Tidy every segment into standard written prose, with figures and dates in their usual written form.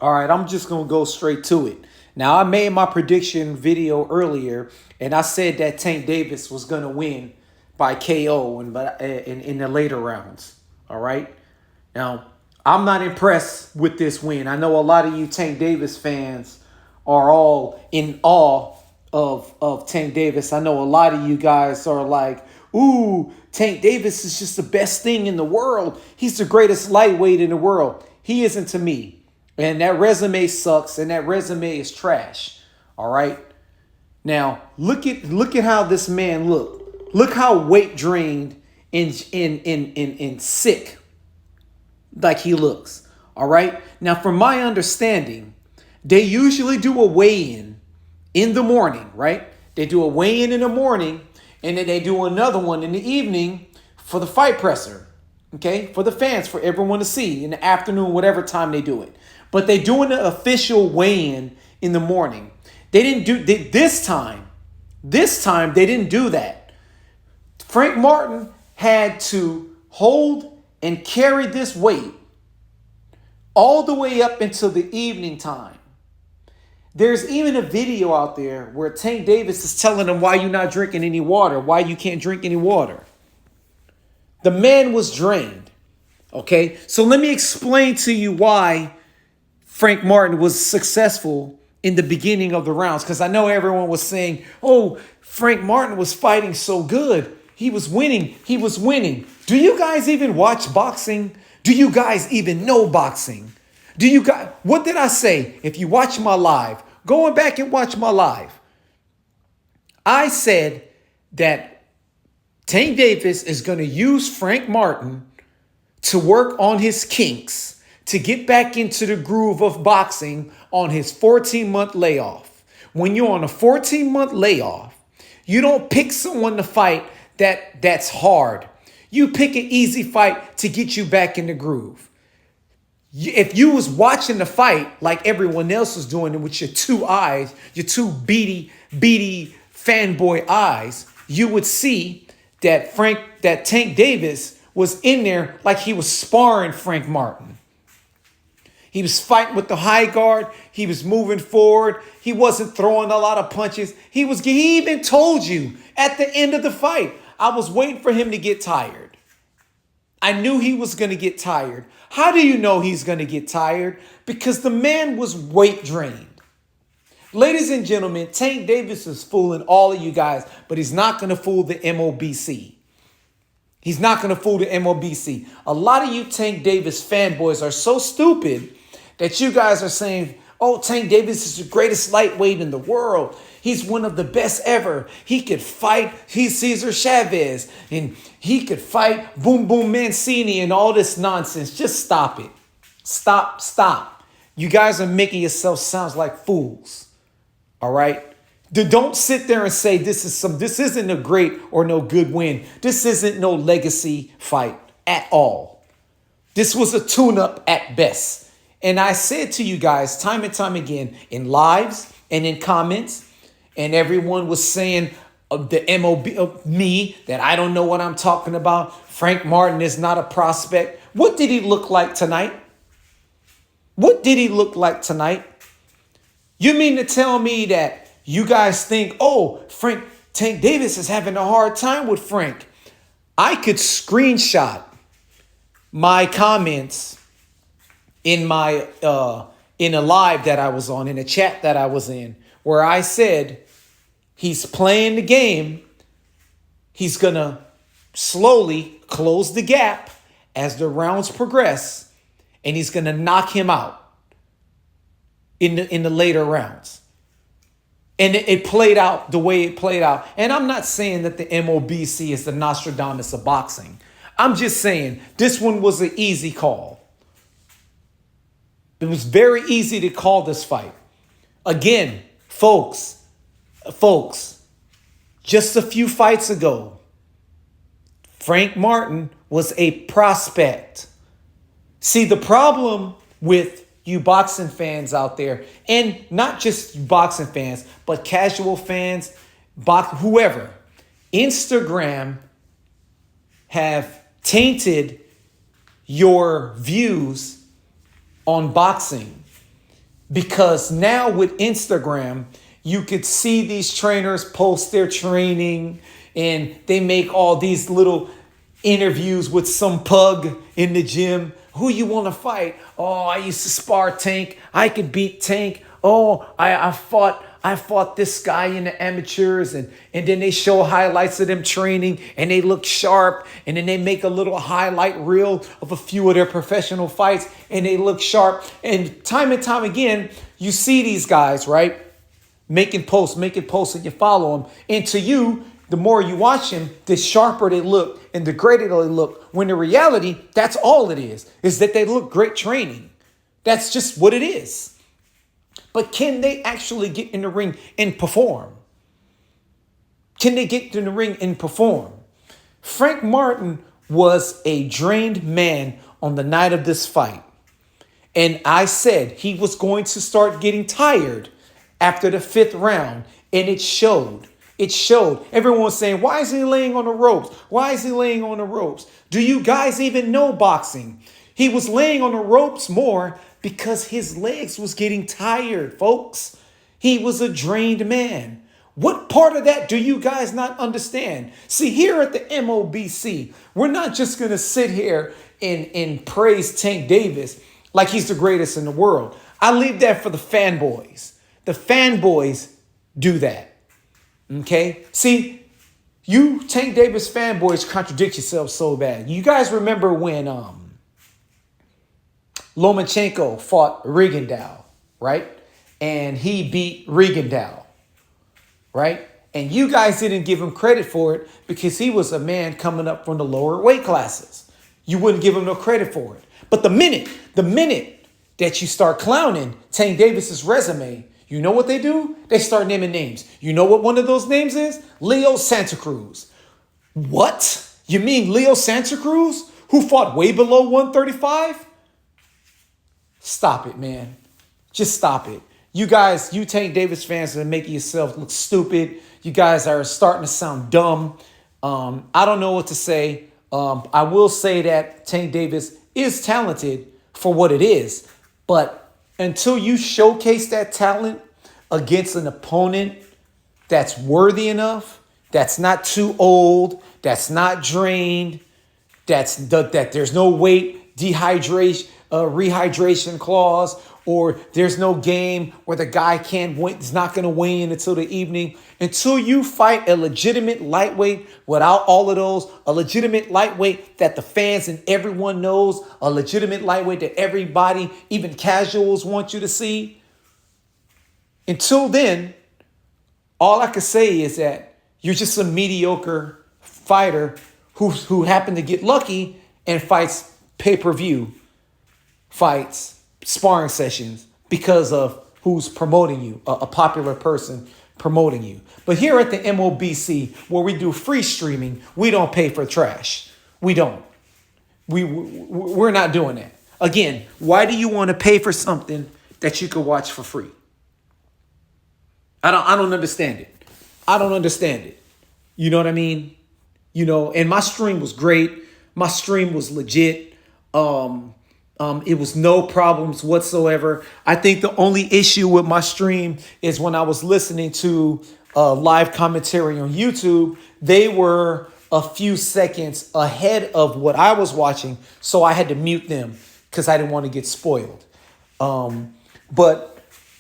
All right, I'm just going to go straight to it. Now, I made my prediction video earlier, and I said that Tank Davis was going to win by KO in the later rounds. All right. Now, I'm not impressed with this win. I know a lot of you Tank Davis fans are all in awe of Tank Davis. I know a lot of you guys are like, ooh, Tank Davis is just the best thing in the world. He's the greatest lightweight in the world. He isn't to me. And that resume sucks, and that resume is trash. All right. Now look at how this man looked. Look how weight drained and sick like he looks. All right. Now, from my understanding, they usually do a weigh-in in the morning, right? They do a weigh-in in the morning, and then they do another one in the evening for the fight presser. Okay, for the fans, for everyone to see in the afternoon, whatever time they do it. But they doing the official weigh-in in the morning. They didn't do this time. This time they didn't do that. Frank Martin had to hold and carry this weight all the way up until the evening time. There's even a video out there where Tank Davis is telling him why you're not drinking any water, why you can't drink any water. The man was drained. Okay, so let me explain to you why Frank Martin was successful in the beginning of the rounds, because I know everyone was saying, oh, Frank Martin was fighting so good. He was winning. He was winning. Do you guys even watch boxing? Do you guys even know boxing? Do you guys, what did I say? If you watch my live, going back and watch my live, I said that Tank Davis is going to use Frank Martin to work on his kinks, to get back into the groove of boxing on his 14-month layoff. When you're on a 14-month layoff, you don't pick someone to fight that's hard. You pick an easy fight to get you back in the groove. If you was watching the fight like everyone else was doing it with your two eyes, your two beady fanboy eyes, you would see that Tank Davis was in there like he was sparring Frank Martin. He was fighting with the high guard. He was moving forward. He wasn't throwing a lot of punches. He even told you at the end of the fight, I was waiting for him to get tired. I knew he was going to get tired. How do you know he's going to get tired? Because the man was weight drained. Ladies and gentlemen, Tank Davis is fooling all of you guys, but he's not going to fool the MOBC. He's not going to fool the MOBC. A lot of you Tank Davis fanboys are so stupid that you guys are saying, oh, Tank Davis is the greatest lightweight in the world. He's one of the best ever. He could fight. He's Cesar Chavez. And he could fight Boom Boom Mancini and all this nonsense. Just stop it. Stop. You guys are making yourself sound like fools. All right? Don't sit there and say this isn't a great or no good win. This isn't no legacy fight at all. This was a tune-up at best. And I said to you guys time and time again in lives and in comments, and everyone was saying of the MOB of me that I don't know what I'm talking about. Frank Martin is not a prospect. What did he look like tonight? What did he look like tonight? You mean to tell me that you guys think, oh, Tank Davis is having a hard time with Frank? I could screenshot my comments in my in a live that I was on, in a chat that I was in, where I said he's playing the game. He's going to slowly close the gap as the rounds progress, and he's going to knock him out in the later rounds. And it played out the way it played out. And I'm not saying that the MOBC is the Nostradamus of boxing. I'm just saying this one was an easy call. It was very easy to call this fight. Again, folks, just a few fights ago, Frank Martin was a prospect. See, the problem with you boxing fans out there, and not just boxing fans, but casual fans, whoever, Instagram have tainted your views on boxing. Because now with Instagram, you could see these trainers post their training and they make all these little interviews with some pug in the gym. Who you want to fight? Oh, I used to spar Tank. I could beat Tank. Oh, I fought this guy in the amateurs, and then they show highlights of them training and they look sharp, and then they make a little highlight reel of a few of their professional fights and they look sharp. And time again, you see these guys, right? Making posts, and you follow them. And to you, the more you watch them, the sharper they look and the greater they look. When in reality, that's all it is that they look great training. That's just what it is. But can they actually get in the ring and perform? Can they get in the ring and perform? Frank Martin was a drained man on the night of this fight. And I said he was going to start getting tired after the 5th round, and it showed. It showed. Everyone was saying, why is he laying on the ropes? Why is he laying on the ropes? Do you guys even know boxing? He was laying on the ropes more because his legs was getting tired, folks. He was a drained man. What part of that do you guys not understand? See, here at the MOBC, we're not just going to sit here and praise Tank Davis like he's the greatest in the world. I leave that for the fanboys. The fanboys do that. Okay? See, you Tank Davis fanboys contradict yourselves so bad. You guys remember when Lomachenko fought Rigondeaux, right? And he beat Rigondeaux, right? And you guys didn't give him credit for it because he was a man coming up from the lower weight classes. You wouldn't give him no credit for it. But the minute that you start clowning Tank Davis's resume, you know what they do? They start naming names. You know what one of those names is? Leo Santa Cruz. What? You mean Leo Santa Cruz, who fought way below 135? Stop it, man. Just stop it. You guys, you Tank Davis fans are making yourself look stupid. You guys are starting to sound dumb. I don't know what to say. I will say that Tank Davis is talented for what it is. But until you showcase that talent against an opponent that's worthy enough, that's not too old, that's not drained, that there's no weight dehydration, rehydration clause, or there's no game where the guy can't win, is not going to weigh in until the evening. Until you fight a legitimate lightweight without all of those, a legitimate lightweight that the fans and everyone knows, a legitimate lightweight that everybody, even casuals, want you to see. Until then, all I can say is that you're just a mediocre fighter who happened to get lucky and fights pay-per-view fights, sparring sessions, because of who's promoting you, a popular person promoting you. But here at the MOBC, where we do free streaming, we don't pay for trash. We don't. We're not doing that. Again, why do you want to pay for something that you could watch for free? I don't understand it. I don't understand it. You know what I mean? You know, and my stream was great. My stream was legit. It was no problems whatsoever. I think the only issue with my stream is when I was listening to live commentary on YouTube, they were a few seconds ahead of what I was watching, so I had to mute them because I didn't want to get spoiled. But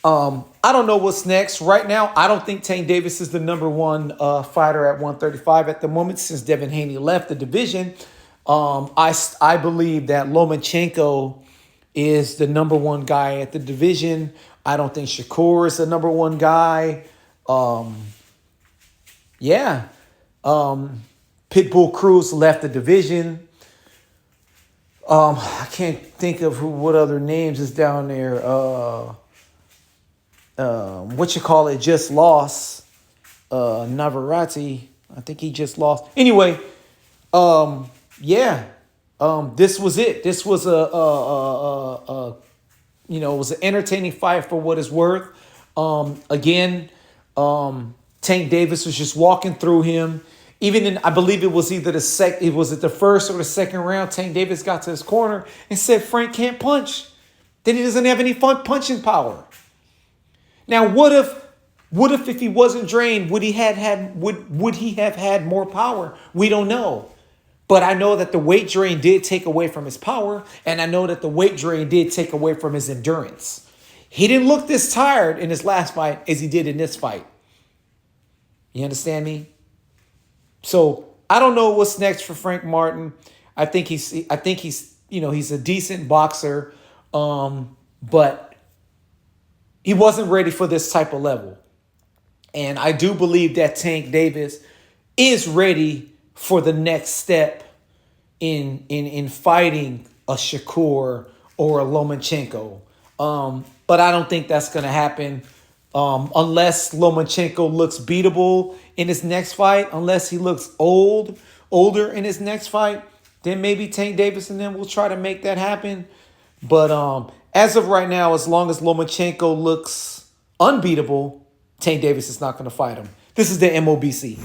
I don't know what's next. Right now, I don't think Tank Davis is the number one fighter at 135 at the moment since Devin Haney left the division. I believe that Lomachenko is the number one guy at the division. I don't think Shakur is the number one guy. Pitbull Cruz left the division. I can't think of what other names is down there. Just lost. Navarrete. I think he just lost. Anyway, this was it. This was it was an entertaining fight for what it's worth. Tank Davis was just walking through him. Even in, I believe it was either the first or the second round, Tank Davis got to his corner and said, Frank can't punch. Then he doesn't have any fun punching power. Now, what if he wasn't drained, would he have had more power? We don't know. But I know that the weight drain did take away from his power, and I know that the weight drain did take away from his endurance. He didn't look this tired in his last fight as he did in this fight. You understand me? So I don't know what's next for Frank Martin. I think he's he's a decent boxer, but he wasn't ready for this type of level. And I do believe that Tank Davis is ready for the next step in fighting a Shakur or a Lomachenko. But I don't think that's going to happen unless Lomachenko looks beatable in his next fight, unless he looks older in his next fight. Then maybe Tank Davis and them will try to make that happen. But as of right now, as long as Lomachenko looks unbeatable, Tank Davis is not going to fight him. This is the MOBC.